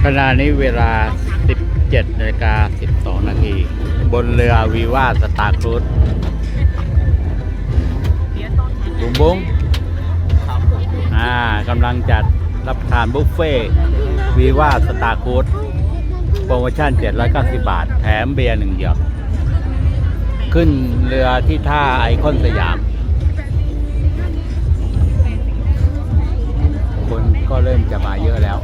ขณะนี้เวลา 17:12 นาทีบนเรือวีว่าสตาร์ครูซบุ้งบุ้งกำลังจัดรับทานบุฟเฟ่วีว่าสตาร์ครูซโปรโมชั่น 790 บาทแถมเบียร์1 หยดขึ้นเรือที่ท่าไอคอนสยามคนก็เริ่มจะมาเยอะแล้ว